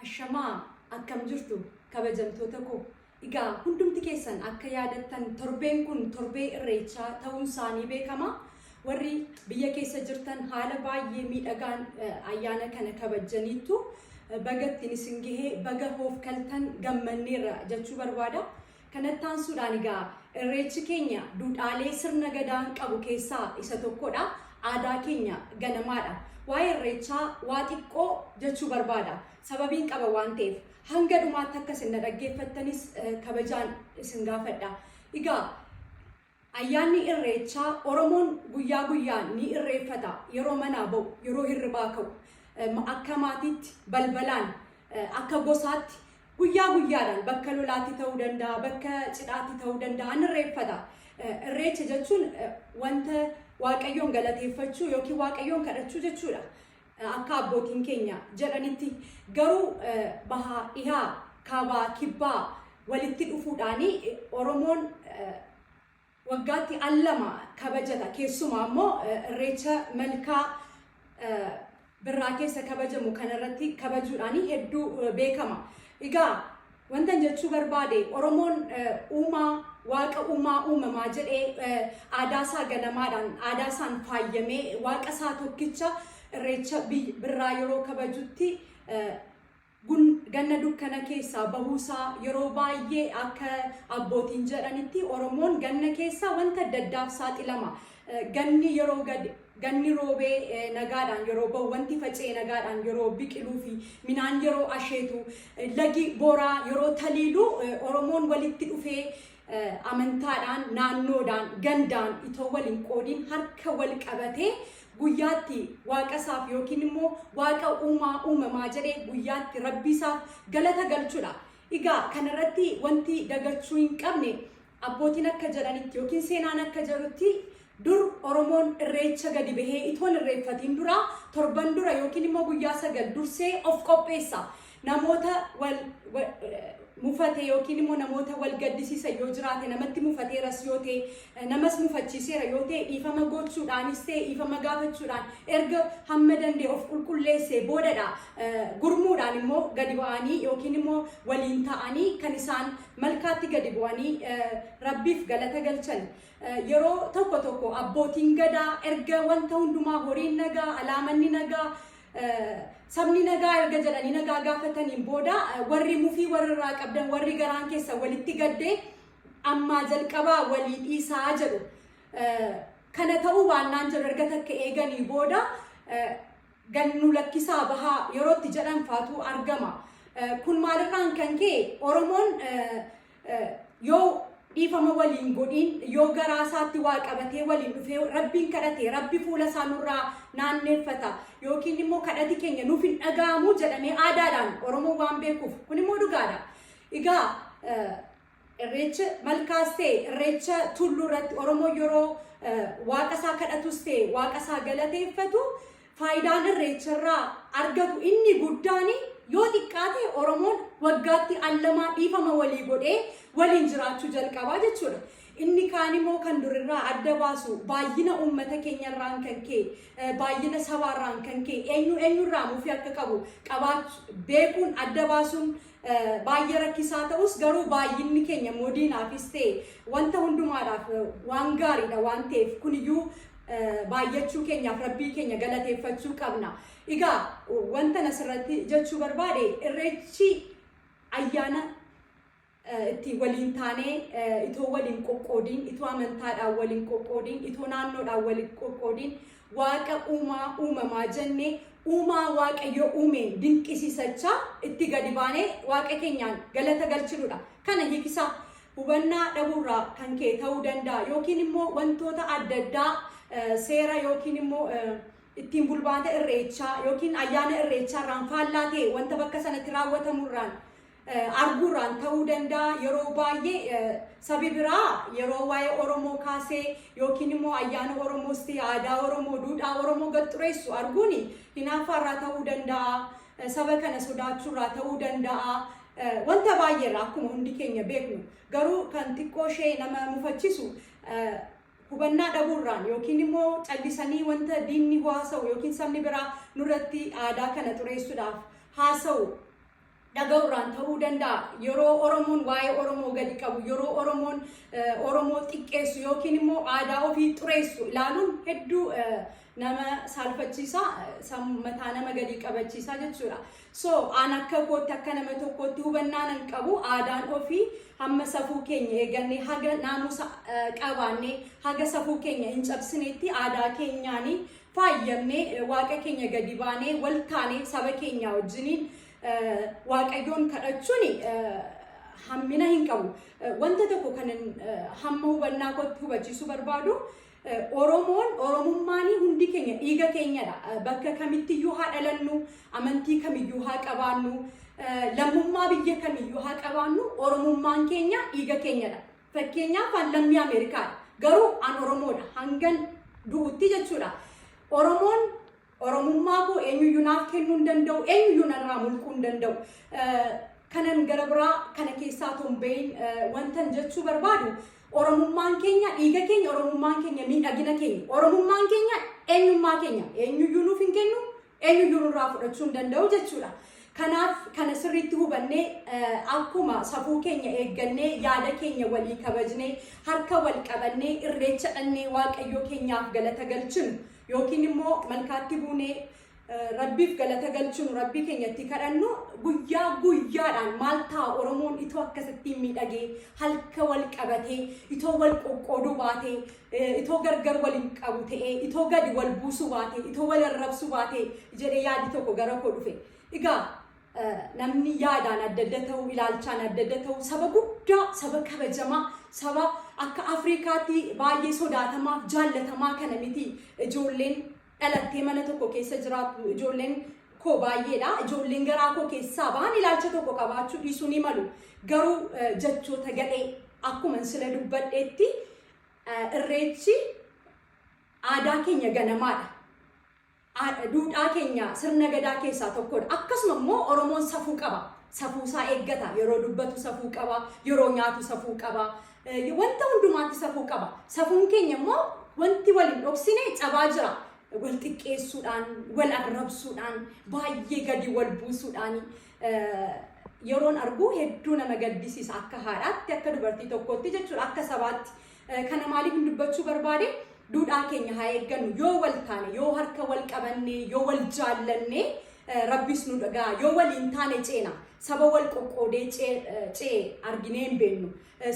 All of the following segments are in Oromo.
Ashamaa akkam jirtu kabajamtoota koo. Egaa hundumti keessan akka yaadattan torbeen kun torbee irreechaa ta'uun isaanii beekama. Warri biyya keessa jirtan haala baay'ee miidhagaan ayyaana kana kabajaniitu bagattiin isin gahee baga hoof kaltan gammanneerra jechuu barbaada. Kanattaan suudhaan egaa irreechi keenya duudhaalee sirna gadaan qabu keessaa isa tokkodha. Aadaa keenya ganamaadha. Waa'ee irreechaa waa xiqqoo jechuu barbaada. Sababiin qaba waan ta'eef hanga dhumaatti akka isin dhaggeeffattanis kabajaan isin gaafadha. Egaa ayyaanni irreechaa Oromoon guyyaa guyyaan ni irreeffata. Yeroo manaa ba'u, yeroo hirribaa ka'u, akka maatiitti balbalaan, akka gosaatti guyyaa guyyaadhaan bakka lolaatti ta'uu danda'a, bakka cidhaatti ta'uu danda'a ni irreeffata. Irreecha jechuun wanta Waaqayyoon galateeffachuu yookiin Waaqayyoon kadhachuu jechuudha. Akka abbootiin keenya jedhanitti garuu bahaa dhihaa kaabaa kibbaa walitti dhufuudhaani Oromoon waggaatti al lama kabajata. Keessumaa immoo irreecha malkaa birraa keessa kabajamu kanarratti kabajuudhaani hedduu beekama. Egaa wantan jechuu barbaade Oromoon waaqa uumamaa jedhee aadaasaa ganamaadhaan aadaasaan faayyamee waaqa isaa tokkicha irreecha birraa yeroo kabajutti ganna dukkana keessaa bahuusaa yeroo baay'ee akka abbootiin jedhanitti Oromoon ganna keessaa wanta adda addaaf saaxilama. Ganni roobee nagaadhaan yeroo bahu, wanti faca'ee nagaadhaan yeroo biqiluu fi midhaan yeroo asheetu, lagi booraa yeroo taliilu Oromoon walitti dhufee amantaadhaan, naannoodhaan, gandaan itoo waliin qoodiin harka wal qabatee guyyaatti waaqa isaaf yookiin immoo waaqa uumamaa jedhee guyyaatti rabbi isaaf galata galchuudha. Egaa kanarratti wanti dagachuu hin qabne abbootiin akka jedhanitti yookiin seenaan akka jedhutti dur Oromoon irreecha gadi bahee itoon irreeffatiin dura torban dura yookiin immoo guyyaa 9 dursee of qopheessa. Namoota mufate yookiin immoo namoota wal gaddisiisan yoo jiraate, namatti mufateeras yoo ta'e, namas mufachiiseera yoo ta'e dhiifama gochuudhaanis ta'e dhiifama gaafachuudhaan erga hamma danda'e of qulqulleessee boodadha gurmuudhaan immoo gadi ba'anii yookiin immoo waliin ta'anii kan isaan malkaatti gadi bu'anii rabbiif galata galchan. Yeroo tokko abbootiin gadaa erga wanta hundumaa horiin nagaa, alaamanni nagaa, sabni nagaa erga jedhanii nagaa gaafataniin booda warri mufii warrirraa qabdan warri garaan keessa walitti gaddee ammaa jalqabaa walii dhiisaa jedhu. Kana ta'uu waannaan jedhu erga takka eeganii booda gannu lakkisaa bahaa yerootti jedhan faatu argama. Kun maalirraan kan ka'e Oromoon yoo dhiifama waliin godhiin yoo garaa isaatti waa qabatee waliin dhufee rabbiin kadhate rabbi fuula isaa nurraa naanneeffata yookiin immoo kadhati keenya nuuf hin dhaga'amu jedhamee aadaadhaan Oromoo waan beekuuf kun immoo dhugaadha. Egaa irreecha malkaas ta'e irreecha tulluu irratti Oromoo yeroo waaqa isaa kadhatus ta'e waaqa isaa galateeffatu faayidaan irreecharraa argatu inni guddaan yoo xiqqaate Oromoon waggaatti al lamaa dhiifama walii godhee waliin jiraachuu jalqabaa jechuudha. Inni kaan immoo kan durirraa adda baasu baay'ina uummata keenyarraan kan ka'e, baay'ina sabaarraan kan ka'e, eenyurraa mufii akka qabu beekuun adda baasuun baay'ee rakkisaa ta'us garuu baay'inni keenya moodiinaafis ta'e wanta hundumaadhaaf waan gaariidha waan ta'eef kuniyyuu baay'achuu keenyaaf rabbii keenya galateeffachuu qabna. Egaa wanta asirratti jechuu barbaade irreechi ayyaana itti waliin taanee itoo waliin qoqqoodiin, itoo amantaadhaan waliin qoqqoodiin, itoo naannoodhaan waliin qoqqoodiin waaqa uumamaa jennee waaqayyo uumeen dinqisiisachaa itti gadi baanee waaqa keenyaan galata galchinuudha. Kana hiikisaa hubannaa dhabuurraa kan ka'e ta'uu danda'a yookiin immoo wantoota adda addaa seera yookiin immoo ittiin bulbaata irreechaa yookiin ayyaana irreechaarraan faallaa ta'e wanta bakka sanatti raawwatamurraan arguurraan ta'uu danda'a. Yeroo baay'ee sabi biraa yeroo waa'ee Oromoo kaasee yookiin immoo ayyaana Oromoos ta'e aadaa Oromoo, duudhaa Oromoo gadxureessu arguun hinaaffaarraa ta'uu danda'a. Saba kana sodaachuurraa ta'uu danda'a. Wanta baay'eerraa akkuma hundi keenya beeknu garuu kan xiqqoo ishee nama mufachisu hubannaa dhabuurraan yookiin immoo callisanii wanta diinni haasa'u yookiin sabni biraa nurratti aadaa kana xureessuudhaaf haasa'u dhaga'uurraan ta'uu danda'a. Yeroo Oromoon waa'ee Oromoo gadi qabu, yeroo Oromoon Oromoo xiqqeessu yookiin immoo aadaa ofii xureessu ilaaluun hedduu nama saalfachiisa, mataa nama gadi qabachiisa jechuudha. So an akka kootti akka nama tokkotti hubannaan hin qabu aadaan ofii hamma safuu keenya eegannee haga naamusa qabaannee haga safuu keenya hin cabsinetti aadaa keenyaanii faayamnee waaqa keenya gadi baanee wal taanee saba keenya wajjiniin waaqayyoon kadhachuun hammina hin qabu. Wanta tokko kanan hamma hubannaa kootti hubachiisuu barbaadu Oromummaan hundi keenya dhiiga keenyadha. Bakka kamittiyuu haa dhalannu, amantii kamiyyuu haa qabaannu, lammummaa biyya kamiyyuu haa qabaannu, Oromummaan keenya dhiiga keenyadha. Fakkeenyaaf an lammii Ameerikaadha. Garuu an Oromoodha. Hangan du'utti jechuudha. Oromummaa koo eenyuyyuu naaf kennuu hin danda'u, eenyuyyuu narraa mulquu hin danda'u. Kanan gara biraa kana keessaa tombeeyin wantan jechuu barbaadu Oromummaan keenya dhiiga keenya, Oromummaan keenya miidhagina keenya, Oromummaan keenya eenyummaa keenya, eenyuyyuu nuuf hin kennu, eenyuyyuu nurraa fudhachuu hin danda'u jechuudha. Kanaaf kana sirriitti hubannee akkuma safuu keenya eeggannee yaada keenya walii kabajnee harka wal qabannee irreecha dhannee waaqayyoo keenyaaf galata galchinu yookiin immoo malkaatti buunee rabbiif galata galchinu rabbii keenyatti kadhannu guyyaa guyyaadhaan maal ta'a Oromoon itoo akkasitti miidhagee halka wal qabatee itoo wal qoqqooduu baatee itoo gargar waliin qabu ta'ee itoo gadi wal buusuu baatee itoo wal arrabsuu baatee jedhee yaadi tokko gara koo dhufe. Egaa namni yaadaan adda adda ta'uu ilaalchaan adda adda ta'uu saba guddaa saba kabajamaa saba akka Afrikaatti baay'ee sodaatamaaf jaallatamaa kana miti. Ijoolleen dhalattee mana tokko keessa jiraatu ijoolleen koo baay'eedha. Ijoolleen garaa koo keessaa ba'an ilaalcha tokko qabaachuu dhiisuu ni malu. Garuu jechoota gadhee akkuma sila dubbadheetti irreechi aadaa keenya ganamaadha. Duudhaa keenya sirna gadaa keessaa tokkodha. Akkasuma immoo Oromoon safuu qaba. Safuusaa eeggata. Yeroo dubbatu safuu qaba. Yeroo nyaatu safuu qaba. Wanta hundumaatti safuu qaba. Safuun keenya immoo wanti waliin dhoksine cabaa jira. Wal xiqqeessuudhaan, wal arrabsuudhaan, baay'ee gadi wal buusuudhaan yeroon argu hedduu nama gaddisiisa akka haadhaatti akka dubartii tokkotti jechuudha akka sabaatti. Kana maaliif dubbachuu barbaade? Duudhaa keenya haa eeggannu yoo wal taane yoo harka wal qabanne yoo wal jaallanne rabbis nu dhagaa yoo waliin taane ceena saba wal qoqqoodee cee arginee hin beeknu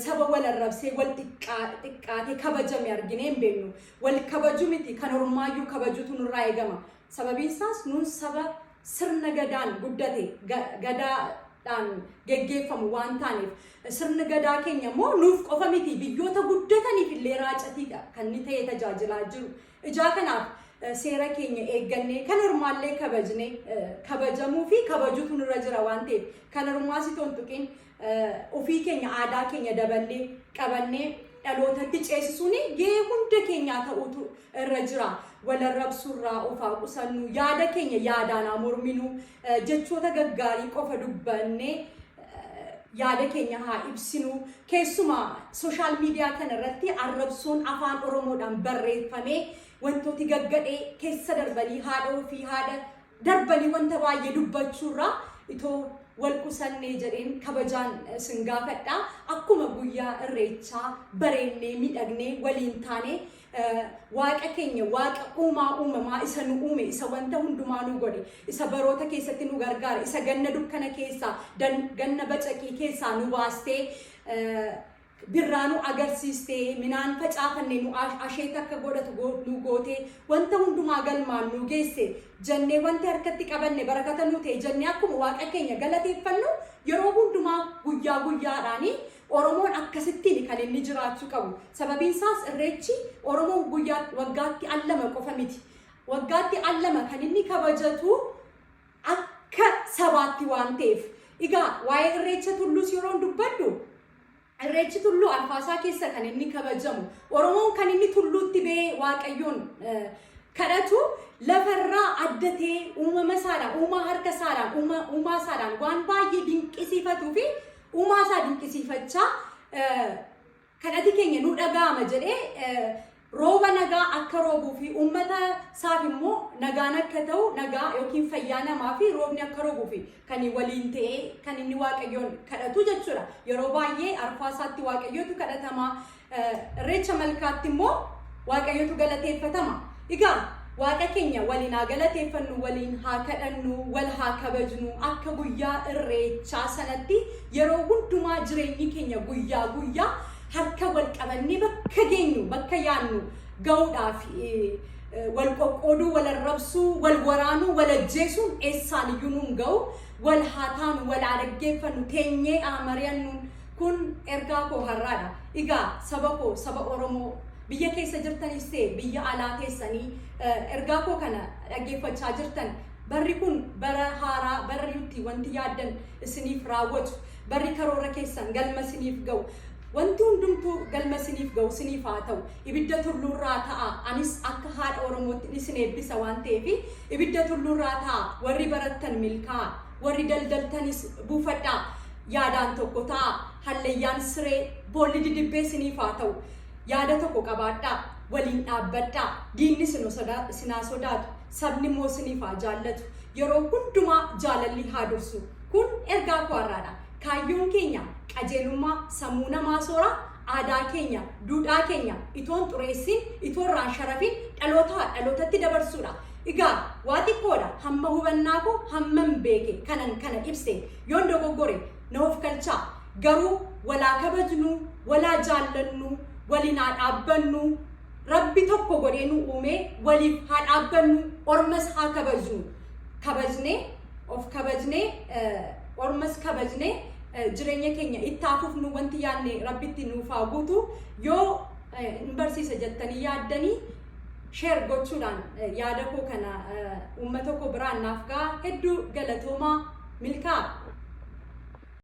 saba wal arrabsee wal xiqqaatee kabajame arginee hin beeknu wal kabaju miti kan ormaayyuu kabajutu nurraa eegama sababiin isaas nuun saba sirna gadaan guddate gadaadhaan geggeeffamu waan taaneef sirna gadaa keenya immoo nuuf qofa miti biyyoota guddataniif illee raacatiidha kan inni ta'ee tajaajilaa jiru. Ijaa kanaaf seera keenya eeggannee kan ormaallee kabajnee kabajamuu fi kabajuutu nurra jira waan ta'eef kan ormaas itoon tuqin ofii keenya aadaa keenya dabannee qabannee dhalootatti ceesisuun gahee hunda keenyaa ta'utu irra jira. Wal arrabsuurraa of haa qusannu yaada keenya yaadaan haa morminu jechoota gaggaarii qofa dubbannee yaada keenya haa ibsinu. Keessumaa sooshaal miidiyaa kanarratti arrabsoon afaan Oromoodhaan barreeffamee wantooti gaggadhee keessa darbanii haadha ofii haadha darbanii wanta baay'ee dubbachuurraa itoo wal qusannee jedheen kabajaan sin gaafadha. Akkuma guyyaa irreechaa bareennee miidhagnee waliin taane waaqa keenya waaqa uumamaa isa nu uume isa wanta hundumaa nu godhe isa baroota keessatti nu gargaara isa ganna dukkana keessaa ganna bacaqii keessaa nu baastee birraa nu agarsiistee minaan facaafanne nu asheeta akka godhatu nu gootee wanta hundumaa galmaan nu geesse jennee wanti harkatti qabanne barakata nu ta'e jennee akkuma waaqa keenya galateeffannu yeroo hundumaa guyyaa guyyaadhaanii Oromoon akkasittiin kan inni jiraachuu qabu. Sababiin isaas irreechi Oromoon waggaatti allama qofa miti. Waggaatti allama kan inni kabajatu akka sabaatti waan ta'eef. Egaa waa'ee irreecha tulluus yeroo dubbadhu irreechi tulluu Arfaasaa keessa kan inni kabajamu. Oromoon kan inni tulluutti ba'ee waaqayyoon kadhatu lafarraa addatee uumama isaadhaan, uumaa harka isaadhaan, uumaa isaadhaan waan baay'ee dinqisiifatuu fi uumaa isaa dinqisiifachaa kadhati keenya nu dhaga'ama jedhee rooba nagaa akka roobuu fi uummata isaaf immoo nagaan akka ta'u nagaa yookiin fayyaa namaa fi roobni akka roobuu fi kan waliin ta'ee kan inni waaqayyoon kadhatu jechuudha. Yeroo baay'ee arfaasaatti waaqayyootu kadhatama. Irreecha malkaatti immoo waaqayyootu galateeffatama. Egaa waaqa keenya waliin haa galateeffannu, waliin haa kadhannu, wal haa kabajnu. Akka guyyaa irreechaa sanatti yeroo hundumaa jireenyi keenya guyyaa guyyaa harka wal qabannee bakka geenyu bakka yaannu ga'uudhaaf wal qoqqooduu, wal arrabsuu, wal waraanuu, wal ajjeesuun eessaan iyyuu nuun ga'u. Wal haa taanu, wal haa dhaggeeffannu, teenyee haa mari'annu. Kun ergaa koo har'aadha. Egaa saba koo, saba Oromoo biyya keessa jirtanis ta'e biyya alaa keessanii ergaa koo kana dhaggeeffachaa jirtan, barri kun bara haaraa, barri nuti wanti yaaddan isiniif raawwatu, barri karoora keessan galma isiniif ga'u. Wanti hundumtuu galma isiniif ga'u isiniif haa ta'u. Ibidda tulluurraa ta'a. Anis akka haadha Oromootti isin eebbisa waan ta'eef ibidda tulluurraa ta'a. Warri barattan milkaa'a, warri daldaltanis buufadhaa. Yaadaan tokko ta'a. Halleeyyaan siree boolli didibbee isiniif haa ta'u. Yaada tokko qabaadhaa. Waliin dhaabbadhaa. Diinni sinaa sodaatu. Sabni immoo isiniif haa jaallatu. Yeroo hundumaa jaalalli haa dursu. Kun ergaa koo har'aadha. Kaayyoon keenya qajeelummaa sammuu namaa soora, aadaa keenya, duudhaa keenya itoon xureessin, itoon irraan sharafin dhalootaa dhalootatti dabarsuudha. Egaa waa xiqqoodha. Hamma hubannaa koo hamman beeke kana ibse yoon dogoggore na of galchaa. Garuu walaa kabajnu, walaa jaallannu, waliin haa dhaabbannu. Rabbi tokko godhee nu uume waliif haa dhaabbannu, ormas haa kabajnu. Kabajnee of kabajnee ormas kabajnee jireenya keenya itti hafuufnu wanti yaadne rabbitti nuuf haa guutu. Yoo hin barsiisa jettanii yaaddanii sheer gochuudhaan yaada koo kana uummata koo biraan naaf ga'a. Hedduu galatoomaa milkaa.